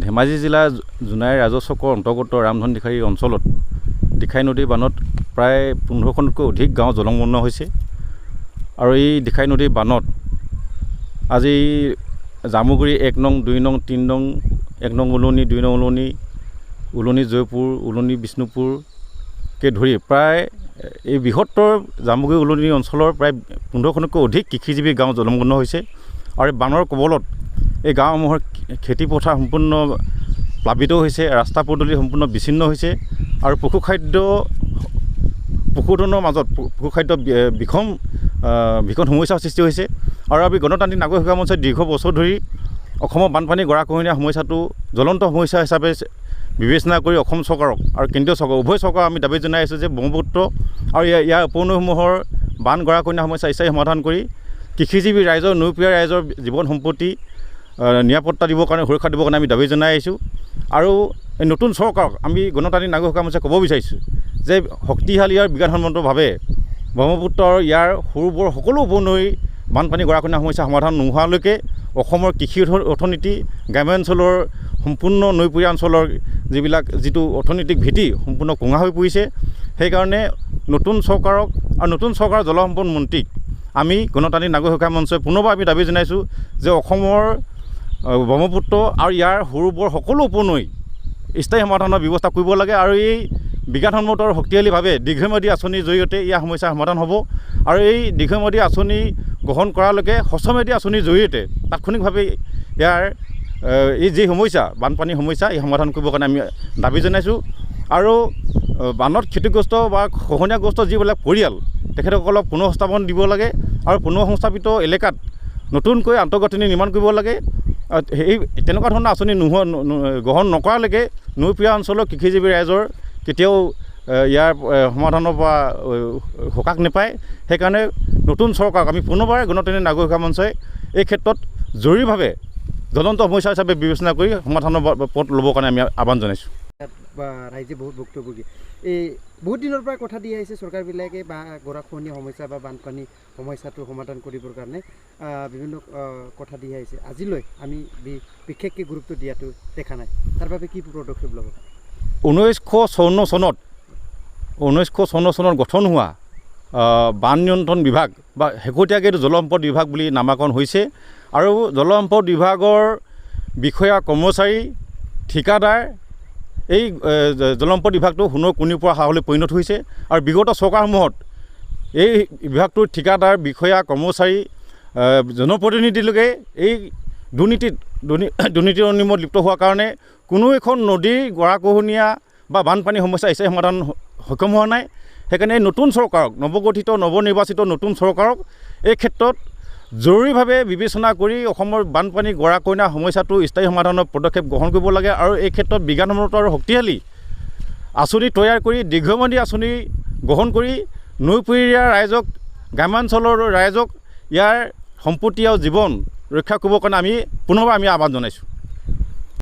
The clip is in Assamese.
ধেমাজি জিলা জোনাই ৰাজচক্ৰৰ অন্তৰ্গত ৰামধনদিখাৰী অঞ্চলত দিখাই নদীৰ বানত প্ৰায় 15খনতকৈ অধিক গাঁও জলমগ্ন হৈছে। আৰু এই দিখাই নদীৰ বানত আজি জামুগুৰি 1 নং 2 নং 3 নং 1 নং উলনি 2 নং উলনি উলনি জয়পুৰ উলনি বিষ্ণুপুৰকে ধৰি প্ৰায় এই বৃহত্তৰ জামুগুৰি উলনি অঞ্চলৰ প্ৰায় 15খনতকৈ অধিক কৃষিজীৱী গাঁও জলমগ্ন হৈছে। আৰু এই বানৰ কবলত এই গাঁওসমূহৰ খেতি পথাৰ সম্পূৰ্ণ প্লাবিত হৈছে, ৰাস্তা পদূলি সম্পূৰ্ণ বিচ্ছিন্ন হৈছে আৰু পশুধনৰ মাজত পশুখাদ্য ভীষণ সমস্যাৰ সৃষ্টি হৈছে। আৰু আমি গণতান্ত্ৰিক নাগৰিক অধিকাৰ মঞ্চই দীৰ্ঘ বছৰ ধৰি অসমৰ বানপানী গৰাখহনীয়া সমস্যাটো জ্বলন্ত সমস্যা হিচাপে বিবেচনা কৰি অসম চৰকাৰক আৰু কেন্দ্ৰীয় চৰকাৰ উভয় চৰকাৰক আমি দাবী জনাই আছোঁ যে ব্ৰহ্মপুত্ৰ আৰু ইয়াৰ উপনৈসমূহৰ বান গৰাখহনীয়া সমস্যা স্থায়ী সমাধান কৰি কৃষিজীৱী ৰাইজৰ নৈপৰীয়া ৰাইজৰ জীৱন সম্পত্তি নিৰাপত্তা দিবৰ কাৰণে সুৰক্ষা দিবৰ কাৰণে আমি দাবী জনাই আহিছোঁ। আৰু এই নতুন চৰকাৰক আমি গণতান্ত্ৰিক নাগৰিক অধিকাৰ মঞ্চই ক'ব বিচাৰিছোঁ যে শক্তিশালী আৰু বিজ্ঞানসন্মতভাৱে ব্ৰহ্মপুত্ৰৰ ইয়াৰ সৰু বৰ সকলো উপনৈ বানপানী গৰাখহনীয়া সমস্যা সমাধান নোহোৱালৈকে অসমৰ কৃষি অৰ্থনীতি গ্ৰাম্যাঞ্চলৰ সম্পূৰ্ণ নৈপৰীয়া অঞ্চলৰ যিটো অৰ্থনৈতিক ভেটি সম্পূৰ্ণ কোঙা হৈ পৰিছে। সেইকাৰণে নতুন চৰকাৰক আৰু নতুন চৰকাৰৰ জলসম্পদ মন্ত্ৰীক আমি গণতান্ত্ৰিক নাগৰিক অধিকাৰ মঞ্চই পুনৰবাৰ আমি দাবী জনাইছোঁ যে অসমৰ ব্ৰহ্মপুত্ৰ আৰু ইয়াৰ সৰু বৰ সকলো উপনৈ স্থায়ী সমাধানৰ ব্যৱস্থা কৰিব লাগে। আৰু এই বিজ্ঞানসন্মত আৰু শক্তিশালীভাৱে দীৰ্ঘম্যাদী আঁচনিৰ জৰিয়তে ইয়াৰ সমস্যাৰ সমাধান হ'ব। আৰু এই দীৰ্ঘম্যাদী আঁচনি গ্ৰহণ কৰালৈকে হ্ৰস্বম্যাদী আঁচনিৰ জৰিয়তে তাৎক্ষণিকভাৱে ইয়াৰ এই যি সমস্যা বানপানীৰ সমস্যা এই সমাধান কৰিবৰ কাৰণে আমি দাবী জনাইছোঁ। আৰু বানত ক্ষতিগ্ৰস্ত বা খহনীয়াগ্ৰস্ত যিবিলাক পৰিয়াল তেখেতসকলক পুনৰ সংস্থাপন দিব লাগে আৰু পুনৰ সংস্থাপিত এলেকাত নতুনকৈ আন্তঃগাঁথনি নিৰ্মাণ কৰিব লাগে। সেই তেনেকুৱা ধৰণৰ আঁচনি গ্ৰহণ নকৰালৈকে নৈপৰীয়া অঞ্চলৰ কৃষিজীৱী ৰাইজৰ কেতিয়াও ইয়াৰ সমাধানৰ পৰা সকাহ নাপায়। সেইকাৰণে নতুন চৰকাৰক আমি পুনৰবাৰ গণতান্ত্ৰিক নাগৰিক অধিকাৰ মঞ্চই এই ক্ষেত্ৰত জৰুৰীভাৱে জ্বলন্ত সমস্যা হিচাপে বিবেচনা কৰি সমাধানৰ পথ ল'বৰ কাৰণে আমি আহ্বান জনাইছোঁ। বা ৰাইজে বহুত ভুক্তভোগী এই বহুত দিনৰ পৰা কথা দি আহিছে চৰকাৰবিলাকে বা গৰাখহনীয়া সমস্যা বা বানপানী সমস্যাটো সমাধান কৰিবৰ কাৰণে বিভিন্ন কথা দি আহিছে। আজিলৈ আমি বিশেষকৈ গুৰুত্ব দিয়াটো দেখা নাই। তাৰ বাবে কি পদক্ষেপ ল'ব? 1954 চনত গঠন হোৱা বান নিয়ন্ত্ৰণ বিভাগ বা শেহতীয়াকৈ এইটো জলসম্পদ বিভাগ বুলি নামাকৰণ হৈছে। আৰু জলসম্পদ বিভাগৰ বিষয়া কৰ্মচাৰী ঠিকাদাৰ এই জলসম্পদ বিভাগটো সোণৰ কণীৰ পৰা হাঁহলৈ পৰিণত হৈছে। আৰু বিগত চৰকাৰসমূহত এই বিভাগটোৰ ঠিকাদাৰ বিষয়া কৰ্মচাৰী জনপ্ৰতিনিধিলৈকে এই দুৰ্নীতিৰ অনিয়মত লিপ্ত হোৱাৰ কাৰণে কোনো এখন নদীৰ গৰাখহনীয়া বা বানপানী সমস্যা স্থায়ী সমাধান সক্ষম হোৱা নাই। সেইকাৰণে এই নতুন চৰকাৰক নৱনিৰ্বাচিত নতুন চৰকাৰক এই ক্ষেত্ৰত জৰুৰীভাৱে বিবেচনা কৰি অসমৰ বানপানী গৰাখহনীয়া সমস্যাটো স্থায়ী সমাধানৰ পদক্ষেপ গ্ৰহণ কৰিব লাগে। আৰু এই ক্ষেত্ৰত বিজ্ঞানসন্মত আৰু শক্তিশালী আঁচনি তৈয়াৰ কৰি দীৰ্ঘম্যাদী আঁচনি গ্ৰহণ কৰি নৈপৰীয়া ৰাইজক গ্ৰাম্যাঞ্চলৰ ৰাইজক ইয়াৰ সম্পত্তি আৰু জীৱন ৰক্ষা কৰিবৰ কাৰণে আমি পুনৰবাৰ আহ্বান জনাইছোঁ।